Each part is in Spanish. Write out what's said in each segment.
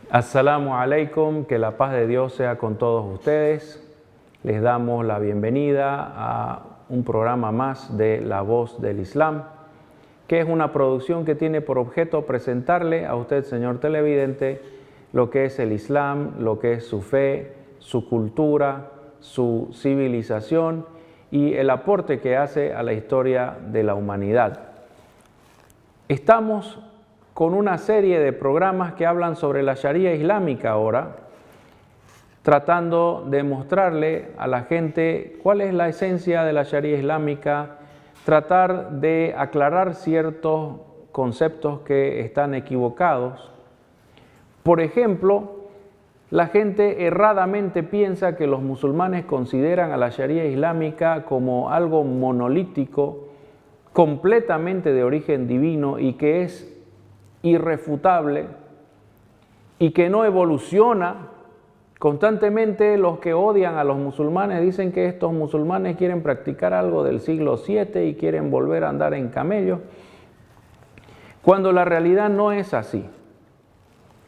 Assalamu alaikum, que la paz de Dios sea con todos ustedes. Les damos la bienvenida a un programa más de La Voz del Islam, que es una producción que tiene por objeto presentarle a usted, señor televidente, lo que es el Islam, lo que es su fe, su cultura, su civilización y el aporte que hace a la historia de la humanidad. Estamos con una serie de programas que hablan sobre la Sharia islámica ahora, tratando de mostrarle a la gente cuál es la esencia de la Sharia islámica, tratar de aclarar ciertos conceptos que están equivocados. Por ejemplo, la gente erradamente piensa que los musulmanes consideran a la Sharia islámica como algo monolítico, completamente de origen divino y que es irrefutable y que no evoluciona. Constantemente los que odian a los musulmanes dicen que estos musulmanes quieren practicar algo del siglo VII y quieren volver a andar en camello, cuando la realidad no es así.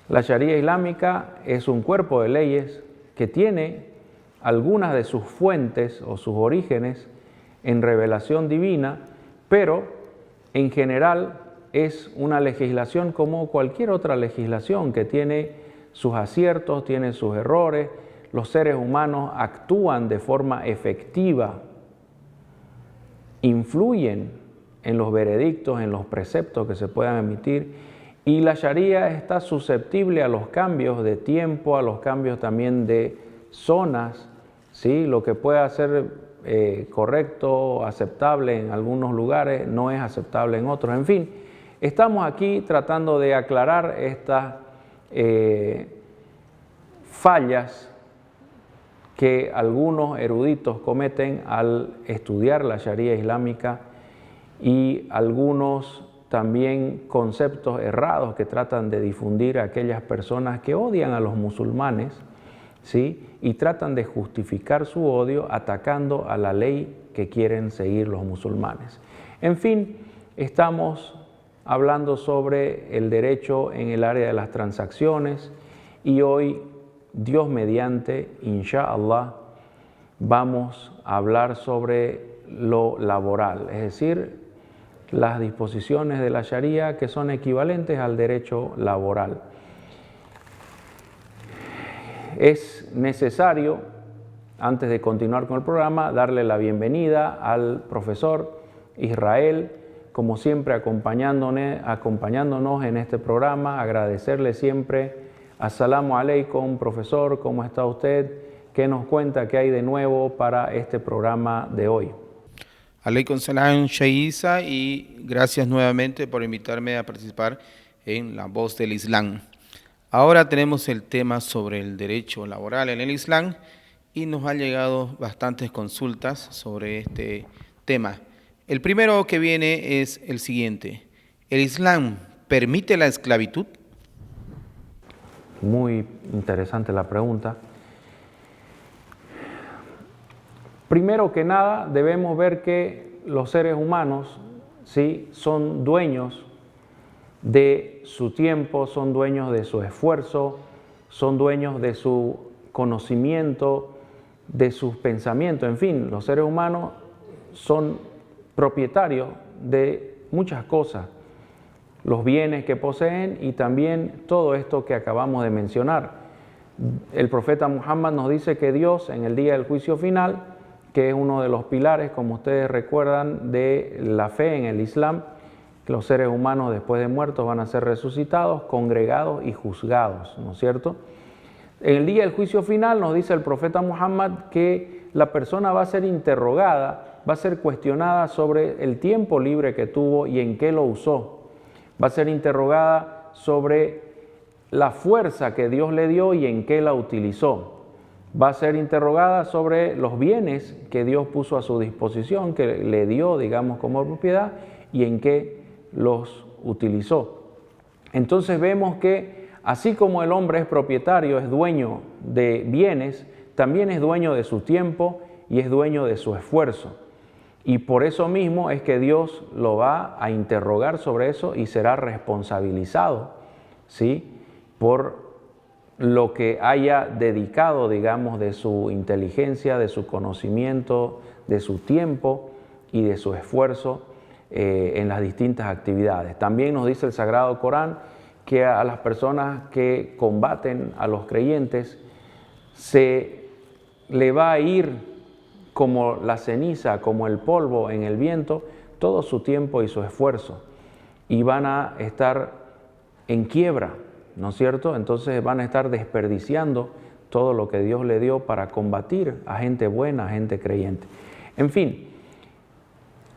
La Sharia islámica es un cuerpo de leyes que tiene algunas de sus fuentes o sus orígenes en revelación divina, pero en general es una legislación como cualquier otra legislación que tiene sus aciertos, tiene sus errores. Los seres humanos actúan de forma efectiva, influyen en los veredictos, en los preceptos que se puedan emitir, y la Sharia está susceptible a los cambios de tiempo, a los cambios también de zonas, ¿sí? Lo que pueda ser correcto, aceptable en algunos lugares, no es aceptable en otros, en fin. Estamos aquí tratando de aclarar estas fallas que algunos eruditos cometen al estudiar la Sharia islámica y algunos también conceptos errados que tratan de difundir a aquellas personas que odian a los musulmanes, ¿sí? Y tratan de justificar su odio atacando a la ley que quieren seguir los musulmanes. En fin, estamos hablando sobre el derecho en el área de las transacciones y hoy, Dios mediante, inshallah, vamos a hablar sobre lo laboral, es decir, las disposiciones de la Sharia que son equivalentes al derecho laboral. Es necesario, antes de continuar con el programa, darle la bienvenida al profesor Israel, como siempre acompañándonos en este programa, agradecerle siempre. Assalamu alaikum, profesor, ¿cómo está usted? ¿Qué nos cuenta que hay de nuevo para este programa de hoy? Alaikum salam, Shaisa, y gracias nuevamente por invitarme a participar en La Voz del Islam. Ahora tenemos el tema sobre el derecho laboral en el Islam y nos han llegado bastantes consultas sobre este tema. El primero que viene es el siguiente: ¿el Islam permite la esclavitud? Muy interesante la pregunta. Primero que nada, debemos ver que los seres humanos, ¿sí?, son dueños de su tiempo, son dueños de su esfuerzo, son dueños de su conocimiento, de sus pensamientos. En fin, los seres humanos son propietarios de muchas cosas, los bienes que poseen y también todo esto que acabamos de mencionar. El profeta Muhammad nos dice que Dios, en el día del juicio final, que es uno de los pilares, como ustedes recuerdan, de la fe en el Islam, que los seres humanos después de muertos van a ser resucitados, congregados y juzgados, ¿no es cierto? En el día del juicio final nos dice el profeta Muhammad que la persona va a ser interrogada, va a ser cuestionada sobre el tiempo libre que tuvo y en qué lo usó. Va a ser interrogada sobre la fuerza que Dios le dio y en qué la utilizó. Va a ser interrogada sobre los bienes que Dios puso a su disposición, que le dio, digamos, como propiedad, y en qué los utilizó. Entonces vemos que así como el hombre es propietario, es dueño de bienes, también es dueño de su tiempo y es dueño de su esfuerzo. Y por eso mismo es que Dios lo va a interrogar sobre eso y será responsabilizado, ¿sí?, por lo que haya dedicado, digamos, de su inteligencia, de su conocimiento, de su tiempo y de su esfuerzo en las distintas actividades. También nos dice el Sagrado Corán que a las personas que combaten a los creyentes se le va a ir como la ceniza, como el polvo en el viento, todo su tiempo y su esfuerzo, y van a estar en quiebra, ¿no es cierto? Entonces van a estar desperdiciando todo lo que Dios le dio para combatir a gente buena, a gente creyente. En fin,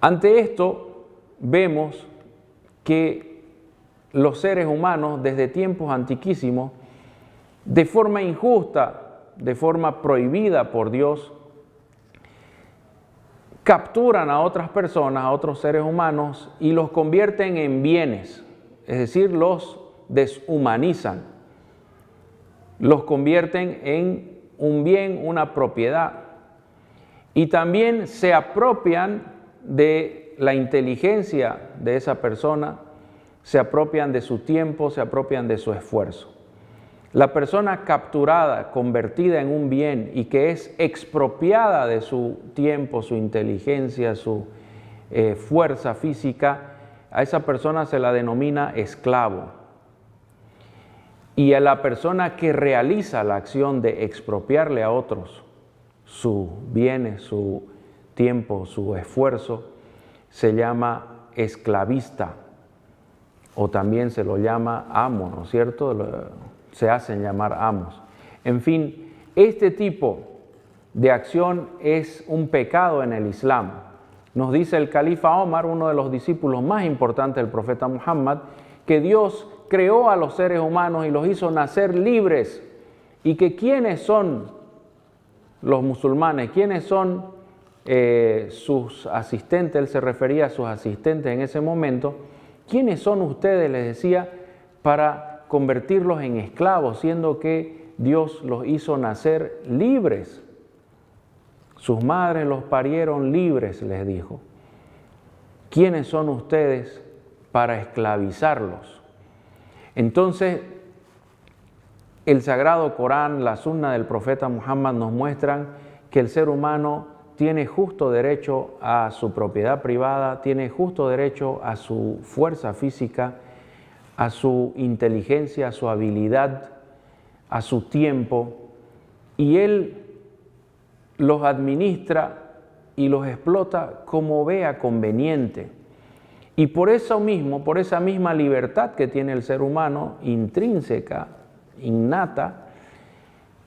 ante esto vemos que los seres humanos desde tiempos antiquísimos, de forma injusta, de forma prohibida por Dios, capturan a otras personas, a otros seres humanos, y los convierten en bienes, es decir, los deshumanizan, los convierten en un bien, una propiedad, y también se apropian de la inteligencia de esa persona, se apropian de su tiempo, se apropian de su esfuerzo. La persona capturada, convertida en un bien y que es expropiada de su tiempo, su inteligencia, su fuerza física, a esa persona se la denomina esclavo. Y a la persona que realiza la acción de expropiarle a otros sus bienes, su tiempo, su esfuerzo, se llama esclavista, o también se lo llama amo, ¿no es cierto? Se hacen llamar amos. En fin, este tipo de acción es un pecado en el Islam. Nos dice el califa Omar, uno de los discípulos más importantes del profeta Muhammad, que Dios creó a los seres humanos y los hizo nacer libres, y que quiénes son los musulmanes, quiénes son sus asistentes, él se refería a sus asistentes en ese momento, quiénes son ustedes, les decía, para convertirlos en esclavos, siendo que Dios los hizo nacer libres. Sus madres los parieron libres, les dijo. ¿Quiénes son ustedes para esclavizarlos? Entonces, el Sagrado Corán, la Sunna del profeta Muhammad nos muestran que el ser humano tiene justo derecho a su propiedad privada, tiene justo derecho a su fuerza física, a su inteligencia, a su habilidad, a su tiempo, y Él los administra y los explota como vea conveniente. Y por eso mismo, por esa misma libertad que tiene el ser humano, intrínseca, innata,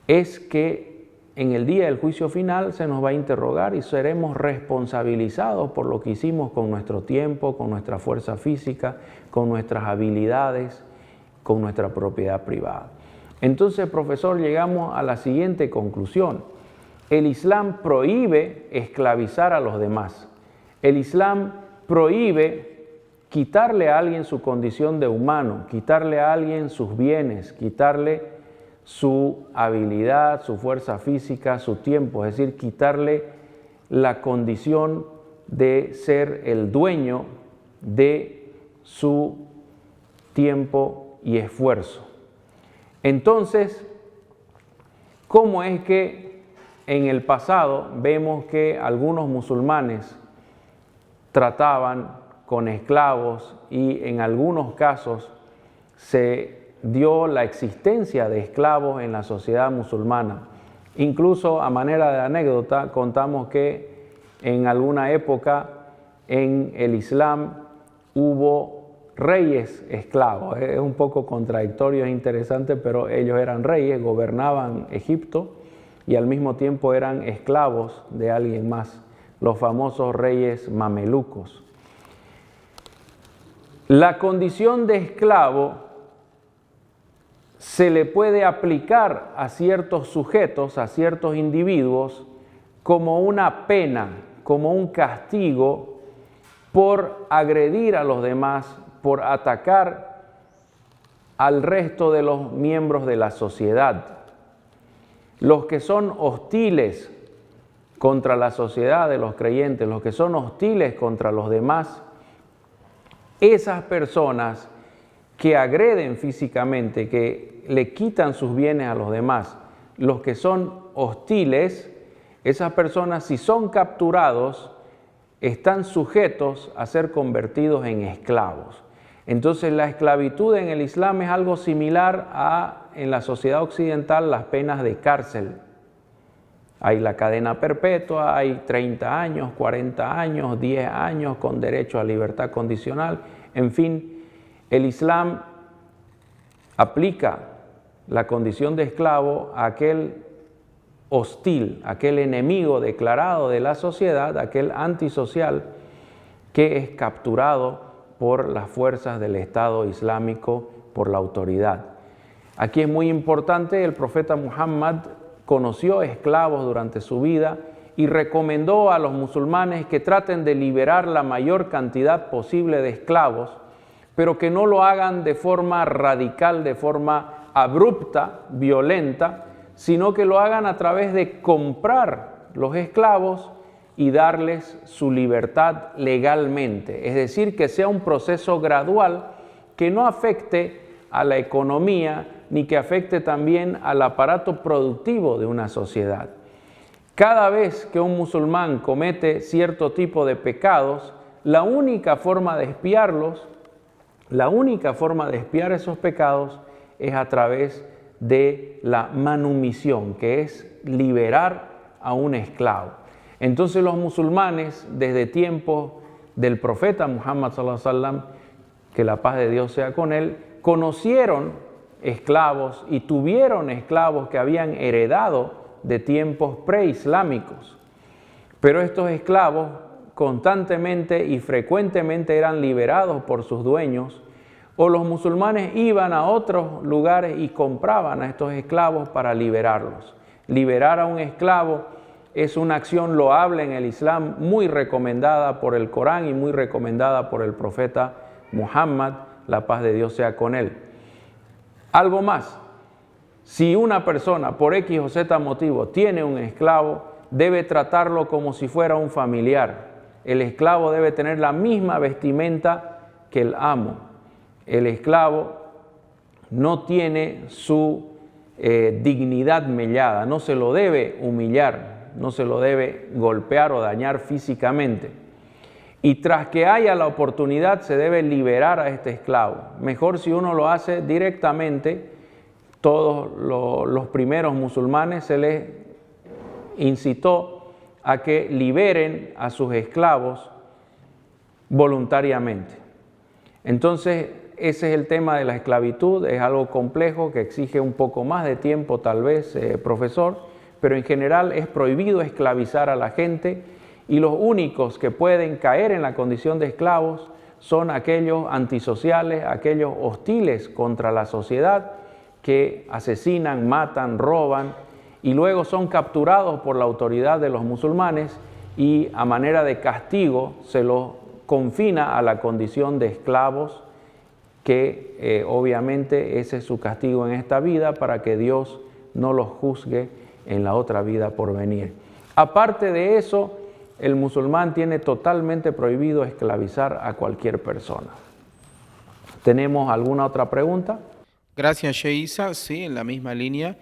es que en el día del juicio final se nos va a interrogar y seremos responsabilizados por lo que hicimos con nuestro tiempo, con nuestra fuerza física, con nuestras habilidades, con nuestra propiedad privada. Entonces, profesor, llegamos a la siguiente conclusión. El Islam prohíbe esclavizar a los demás. El Islam prohíbe quitarle a alguien su condición de humano, quitarle a alguien sus bienes, quitarle su habilidad, su fuerza física, su tiempo, es decir, quitarle la condición de ser el dueño de su tiempo y esfuerzo. Entonces, ¿cómo es que en el pasado vemos que algunos musulmanes trataban con esclavos y en algunos casos se dio la existencia de esclavos en la sociedad musulmana? Incluso a manera de anécdota contamos que en alguna época en el Islam hubo reyes esclavos. Es un poco contradictorio, es interesante, pero ellos eran reyes, gobernaban Egipto y al mismo tiempo eran esclavos de alguien más, los famosos reyes mamelucos. La condición de esclavo se le puede aplicar a ciertos sujetos, a ciertos individuos, como una pena, como un castigo por agredir a los demás, por atacar al resto de los miembros de la sociedad. Los que son hostiles contra la sociedad de los creyentes, los que son hostiles contra los demás, esas personas que agreden físicamente, que le quitan sus bienes a los demás, los que son hostiles, esas personas, si son capturados, están sujetos a ser convertidos en esclavos. Entonces la esclavitud en el Islam es algo similar a, en la sociedad occidental, las penas de cárcel. Hay la cadena perpetua, hay 30 años, 40 años, 10 años con derecho a libertad condicional. En fin, el Islam aplica la condición de esclavo a aquel hostil, aquel enemigo declarado de la sociedad, aquel antisocial que es capturado por las fuerzas del Estado Islámico, por la autoridad. Aquí es muy importante, el profeta Muhammad conoció esclavos durante su vida y recomendó a los musulmanes que traten de liberar la mayor cantidad posible de esclavos, pero que no lo hagan de forma radical, de forma abrupta, violenta, sino que lo hagan a través de comprar los esclavos y darles su libertad legalmente. Es decir, que sea un proceso gradual que no afecte a la economía ni que afecte también al aparato productivo de una sociedad. Cada vez que un musulmán comete cierto tipo de pecados, la única forma de expiarlos, la única forma de expiar esos pecados es a través de la manumisión, que es liberar a un esclavo. Entonces los musulmanes, desde tiempos del profeta Muhammad sallallahu alaihi wasallam, que la paz de Dios sea con él, conocieron esclavos y tuvieron esclavos que habían heredado de tiempos preislámicos. Pero estos esclavos constantemente y frecuentemente eran liberados por sus dueños, o los musulmanes iban a otros lugares y compraban a estos esclavos para liberarlos. Liberar a un esclavo es una acción loable en el Islam, muy recomendada por el Corán y muy recomendada por el profeta Muhammad, la paz de Dios sea con él. Algo más, si una persona por X o Z motivo tiene un esclavo, debe tratarlo como si fuera un familiar. El esclavo debe tener la misma vestimenta que el amo. El esclavo no tiene su dignidad mellada, no se lo debe humillar, no se lo debe golpear o dañar físicamente. Y tras que haya la oportunidad se debe liberar a este esclavo. Mejor si uno lo hace directamente. Todos los primeros musulmanes se les incitó a que liberen a sus esclavos voluntariamente. Entonces, ese es el tema de la esclavitud, es algo complejo que exige un poco más de tiempo tal vez, profesor, pero en general es prohibido esclavizar a la gente y los únicos que pueden caer en la condición de esclavos son aquellos antisociales, aquellos hostiles contra la sociedad que asesinan, matan, roban y luego son capturados por la autoridad de los musulmanes y a manera de castigo se los confina a la condición de esclavos que obviamente ese es su castigo en esta vida para que Dios no los juzgue en la otra vida por venir. Aparte de eso, el musulmán tiene totalmente prohibido esclavizar a cualquier persona. ¿Tenemos alguna otra pregunta? Gracias, Sheikh Isa. Sí, en la misma línea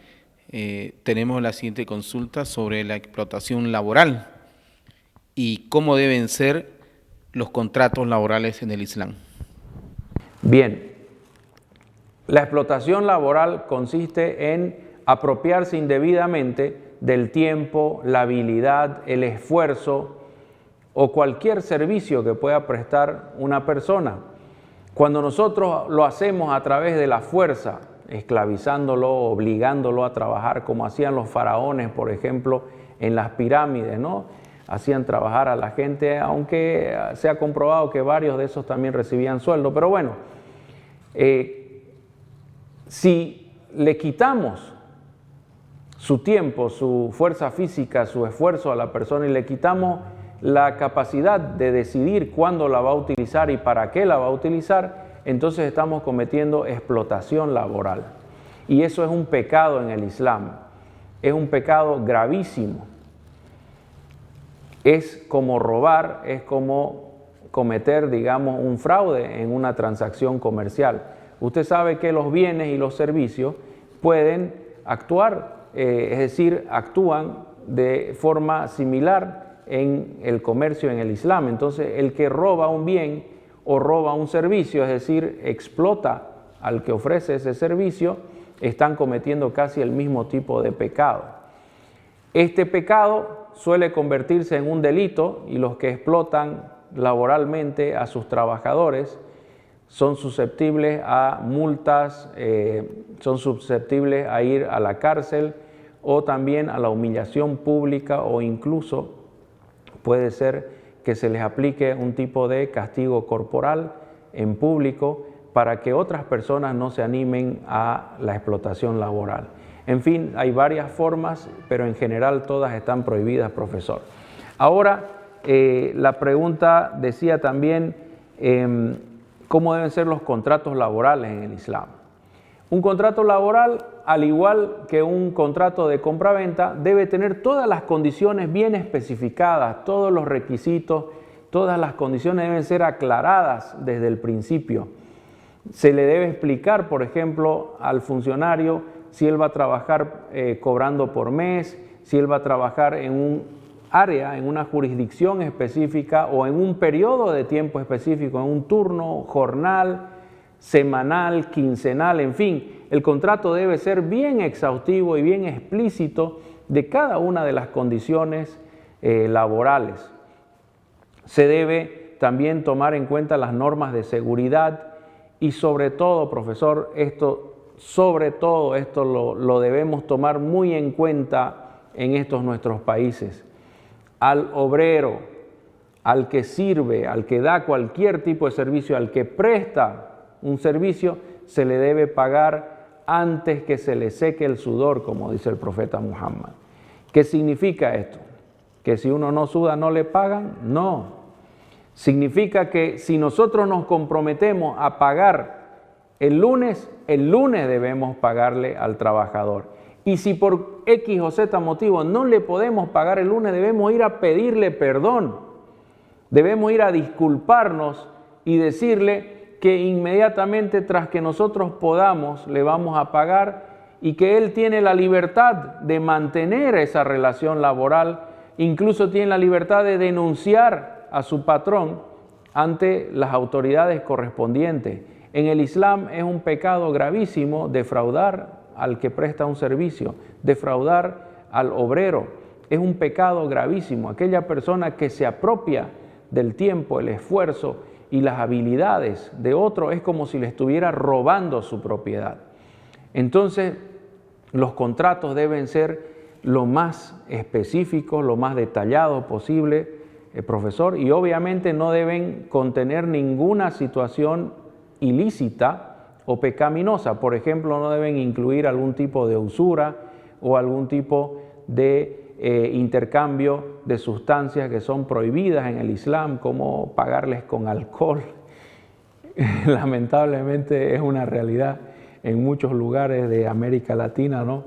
tenemos la siguiente consulta sobre la explotación laboral y cómo deben ser los contratos laborales en el Islam. Bien, la explotación laboral consiste en apropiarse indebidamente del tiempo, la habilidad, el esfuerzo o cualquier servicio que pueda prestar una persona. Cuando nosotros lo hacemos a través de la fuerza, esclavizándolo, obligándolo a trabajar como hacían los faraones, por ejemplo, en las pirámides, ¿no? Hacían trabajar a la gente, aunque se ha comprobado que varios de esos también recibían sueldo. Pero bueno, si le quitamos su tiempo, su fuerza física, su esfuerzo a la persona y le quitamos la capacidad de decidir cuándo la va a utilizar y para qué la va a utilizar, entonces estamos cometiendo explotación laboral. Y eso es un pecado en el Islam, es un pecado gravísimo. Es como robar, es como cometer, digamos, un fraude en una transacción comercial. Usted sabe que los bienes y los servicios pueden actuar, es decir, actúan de forma similar en el comercio en el Islam. Entonces, el que roba un bien o roba un servicio, es decir, explota al que ofrece ese servicio, están cometiendo casi el mismo tipo de pecado. Este pecado suele convertirse en un delito y los que explotan laboralmente a sus trabajadores son susceptibles a multas, son susceptibles a ir a la cárcel o también a la humillación pública, o incluso puede ser que se les aplique un tipo de castigo corporal en público para que otras personas no se animen a la explotación laboral. En fin, hay varias formas, pero en general todas están prohibidas, profesor. Ahora, la pregunta decía también, ¿cómo deben ser los contratos laborales en el Islam? Un contrato laboral, al igual que un contrato de compraventa, debe tener todas las condiciones bien especificadas, todos los requisitos, todas las condiciones deben ser aclaradas desde el principio. Se le debe explicar, por ejemplo, al funcionario si él va a trabajar cobrando por mes, si él va a trabajar en un área, en una jurisdicción específica o en un periodo de tiempo específico, en un turno, jornal, semanal, quincenal, en fin. El contrato debe ser bien exhaustivo y bien explícito de cada una de las condiciones laborales. Se debe también tomar en cuenta las normas de seguridad y sobre todo, profesor, esto lo debemos tomar muy en cuenta en estos nuestros países. Al obrero, al que sirve, al que da cualquier tipo de servicio, al que presta un servicio, se le debe pagar antes que se le seque el sudor, como dice el profeta Muhammad. ¿Qué significa esto? ¿Que si uno no suda no le pagan? No. Significa que si nosotros nos comprometemos a pagar el lunes debemos pagarle al trabajador. Y si por X o Z motivo no le podemos pagar el lunes, debemos ir a pedirle perdón. Debemos ir a disculparnos y decirle que inmediatamente tras que nosotros podamos le vamos a pagar y que él tiene la libertad de mantener esa relación laboral, incluso tiene la libertad de denunciar a su patrón ante las autoridades correspondientes. En el Islam es un pecado gravísimo defraudar al que presta un servicio, defraudar al obrero. Es un pecado gravísimo. Aquella persona que se apropia del tiempo, el esfuerzo y las habilidades de otro es como si le estuviera robando su propiedad. Entonces, los contratos deben ser lo más específicos, lo más detallados posible, profesor, y obviamente no deben contener ninguna situación ilícita o pecaminosa. Por ejemplo, no deben incluir algún tipo de usura o algún tipo de intercambio de sustancias que son prohibidas en el Islam, como pagarles con alcohol. Lamentablemente es una realidad en muchos lugares de América Latina, ¿no?,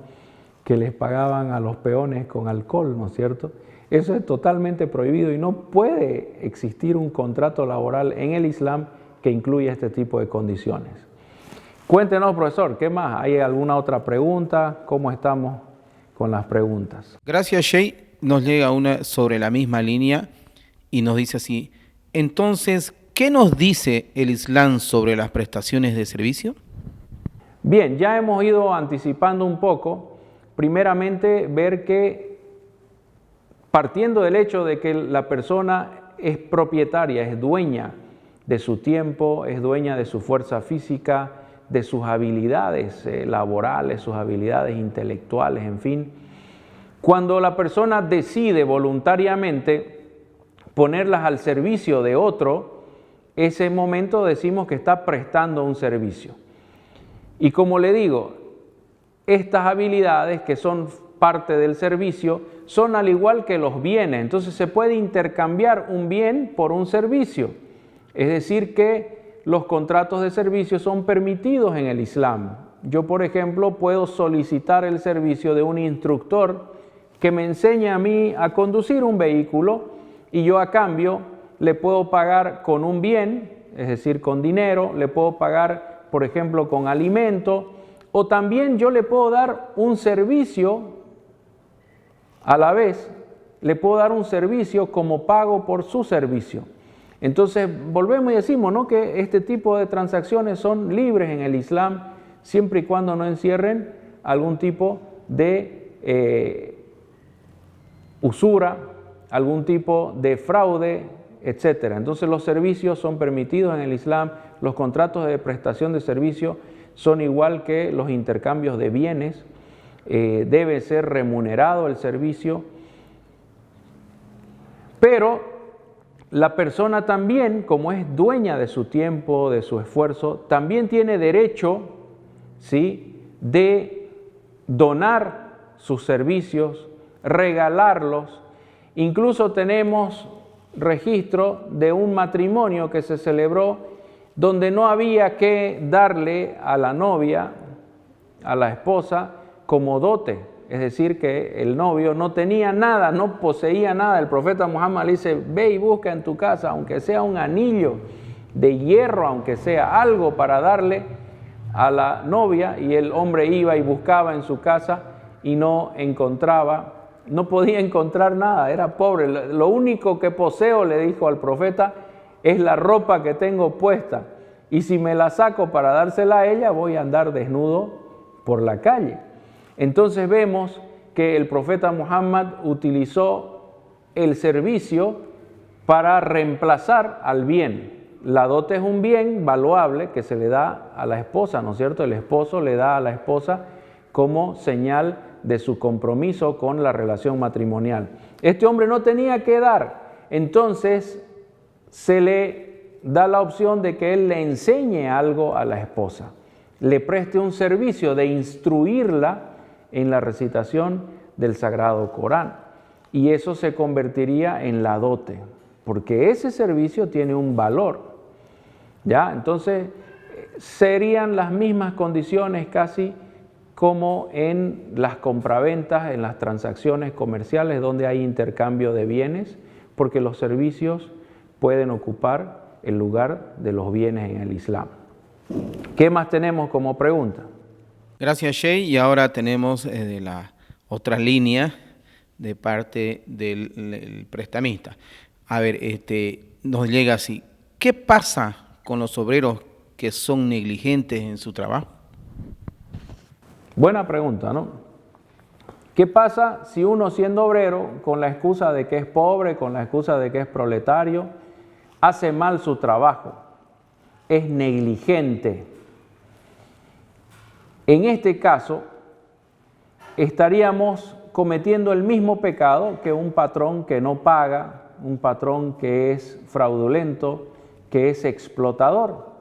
que les pagaban a los peones con alcohol, ¿no es cierto? Eso es totalmente prohibido y no puede existir un contrato laboral en el Islam que incluya este tipo de condiciones. Cuéntenos, profesor, ¿qué más? ¿Hay alguna otra pregunta? ¿Cómo estamos con las preguntas? Gracias, Sheikh. Nos llega una sobre la misma línea y nos dice así: entonces, ¿qué nos dice el Islam sobre las prestaciones de servicio? Bien, ya hemos ido anticipando un poco. Primeramente, ver que partiendo del hecho de que la persona es propietaria, es dueña de su tiempo, es dueña de su fuerza física, de sus habilidades laborales, sus habilidades intelectuales, en fin. Cuando la persona decide voluntariamente ponerlas al servicio de otro, ese momento decimos que está prestando un servicio. Y como le digo, estas habilidades que son parte del servicio son al igual que los bienes. Entonces se puede intercambiar un bien por un servicio. Es decir que los contratos de servicio son permitidos en el Islam. Yo, por ejemplo, puedo solicitar el servicio de un instructor que me enseñe a mí a conducir un vehículo y yo a cambio le puedo pagar con un bien, es decir, con dinero, le puedo pagar por ejemplo, con alimento, o también yo le puedo dar un servicio a la vez, le puedo dar un servicio como pago por su servicio. Entonces, volvemos y decimos, ¿no?, que este tipo de transacciones son libres en el Islam, siempre y cuando no encierren algún tipo de usura, algún tipo de fraude, etc. Entonces, los servicios son permitidos en el Islam, los contratos de prestación de servicio son igual que los intercambios de bienes, debe ser remunerado el servicio, pero la persona también, como es dueña de su tiempo, de su esfuerzo, también tiene derecho, ¿sí?, de donar sus servicios, regalarlos. Incluso tenemos registro de un matrimonio que se celebró donde no había que darle a la novia, a la esposa, como dote. Es decir, que el novio no tenía nada, no poseía nada. El profeta Muhammad le dice, ve y busca en tu casa, aunque sea un anillo de hierro, aunque sea algo para darle a la novia. Y el hombre iba y buscaba en su casa y no encontraba, no podía encontrar nada, era pobre. Lo único que poseo, le dijo al profeta, es la ropa que tengo puesta. Y si me la saco para dársela a ella, voy a andar desnudo por la calle. Entonces vemos que el profeta Muhammad utilizó el servicio para reemplazar al bien. La dote es un bien valuable que se le da a la esposa, ¿no es cierto? El esposo le da a la esposa como señal de su compromiso con la relación matrimonial. Este hombre no tenía que dar, entonces se le da la opción de que él le enseñe algo a la esposa, le preste un servicio de instruirla en la recitación del Sagrado Corán, y eso se convertiría en la dote, porque ese servicio tiene un valor, ¿ya? Entonces serían las mismas condiciones casi como en las compraventas, en las transacciones comerciales donde hay intercambio de bienes, porque los servicios pueden ocupar el lugar de los bienes en el Islam. ¿Qué más tenemos como pregunta? Gracias, Sheikh. Y ahora tenemos de la otra línea de parte del prestamista. A ver, nos llega así. ¿Qué pasa con los obreros que son negligentes en su trabajo? Buena pregunta, ¿no? ¿Qué pasa si uno, siendo obrero, con la excusa de que es pobre, con la excusa de que es proletario, hace mal su trabajo, es negligente? En este caso, estaríamos cometiendo el mismo pecado que un patrón que no paga, un patrón que es fraudulento, que es explotador.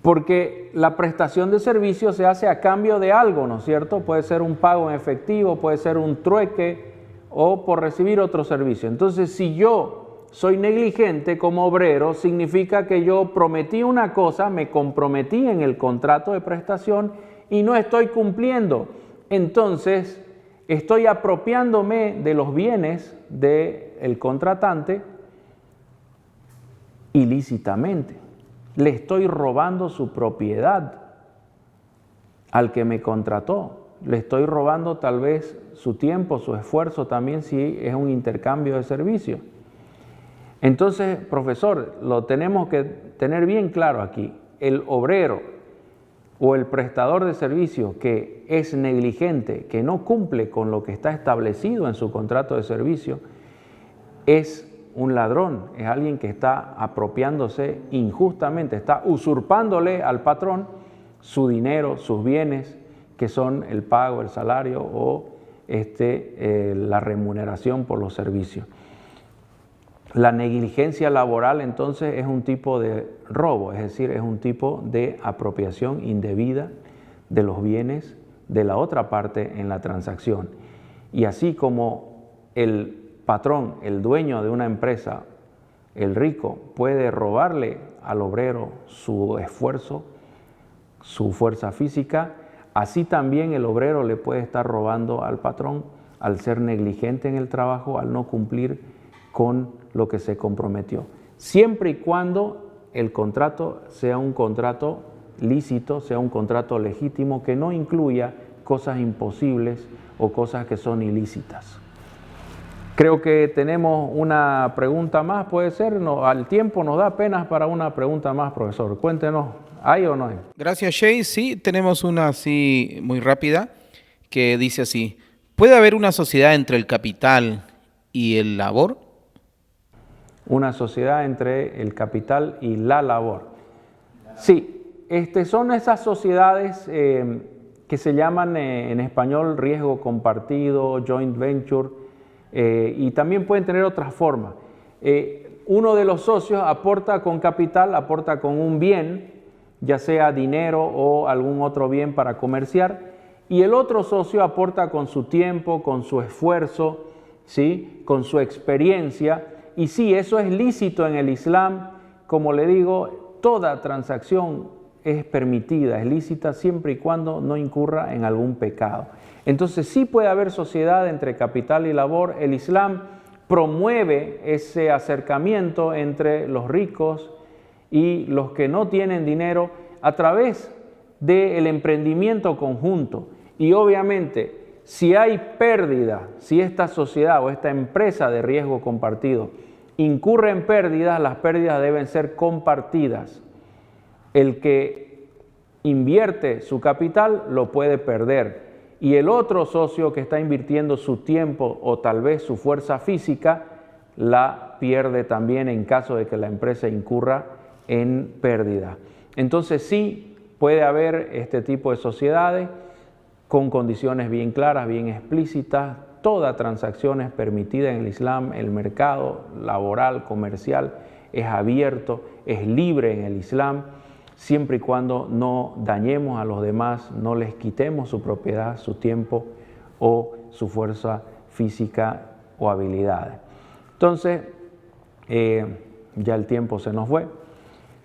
Porque la prestación de servicio se hace a cambio de algo, ¿no es cierto? Puede ser un pago en efectivo, puede ser un trueque o por recibir otro servicio. Entonces, si yo soy negligente como obrero, significa que yo prometí una cosa, me comprometí en el contrato de prestación y no estoy cumpliendo. Entonces, estoy apropiándome de los bienes del contratante ilícitamente. Le estoy robando su propiedad al que me contrató. Le estoy robando tal vez su tiempo, su esfuerzo también, si es un intercambio de servicio. Entonces, profesor, lo tenemos que tener bien claro aquí. El obrero o el prestador de servicio que es negligente, que no cumple con lo que está establecido en su contrato de servicio, es un ladrón, es alguien que está apropiándose injustamente, está usurpándole al patrón su dinero, sus bienes, que son el pago, el salario o la remuneración por los servicios. La negligencia laboral entonces es un tipo de robo, es decir, es un tipo de apropiación indebida de los bienes de la otra parte en la transacción. Y así como el patrón, el dueño de una empresa, el rico, puede robarle al obrero su esfuerzo, su fuerza física, así también el obrero le puede estar robando al patrón al ser negligente en el trabajo, al no cumplir con lo que se comprometió. Siempre y cuando el contrato sea un contrato lícito, sea un contrato legítimo que no incluya cosas imposibles o cosas que son ilícitas. Creo que tenemos una pregunta más, puede ser, no, al tiempo nos da apenas para una pregunta más, profesor. Cuéntenos, ¿hay o no hay? Gracias, Shay. Sí, tenemos una así muy rápida que dice así: ¿puede haber una sociedad entre el capital y el labor? Una sociedad entre el capital y la labor. Sí, son esas sociedades que se llaman en español riesgo compartido, joint venture, y también pueden tener otras formas. Uno de los socios aporta con capital, aporta con un bien, ya sea dinero o algún otro bien para comerciar, y el otro socio aporta con su tiempo, con su esfuerzo, ¿sí? Con su experiencia. Y sí, eso es lícito en el Islam. Como le digo, toda transacción es permitida, es lícita siempre y cuando no incurra en algún pecado. Entonces sí puede haber sociedad entre capital y labor. El Islam promueve ese acercamiento entre los ricos y los que no tienen dinero a través del emprendimiento conjunto. Y obviamente, si hay pérdida, si esta sociedad o esta empresa de riesgo compartido incurre en pérdidas, las pérdidas deben ser compartidas. El que invierte su capital lo puede perder y el otro socio que está invirtiendo su tiempo o tal vez su fuerza física la pierde también en caso de que la empresa incurra en pérdida. Entonces sí puede haber este tipo de sociedades con condiciones bien claras, bien explícitas. Toda transacción es permitida en el Islam. El mercado laboral, comercial es abierto, es libre en el Islam, siempre y cuando no dañemos a los demás, no les quitemos su propiedad, su tiempo o su fuerza física o habilidades. Entonces, ya el tiempo se nos fue.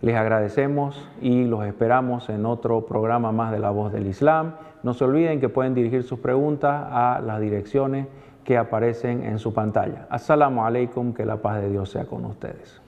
Les agradecemos y los esperamos en otro programa más de La Voz del Islam. No se olviden que pueden dirigir sus preguntas a las direcciones que aparecen en su pantalla. As-salamu alaikum, que la paz de Dios sea con ustedes.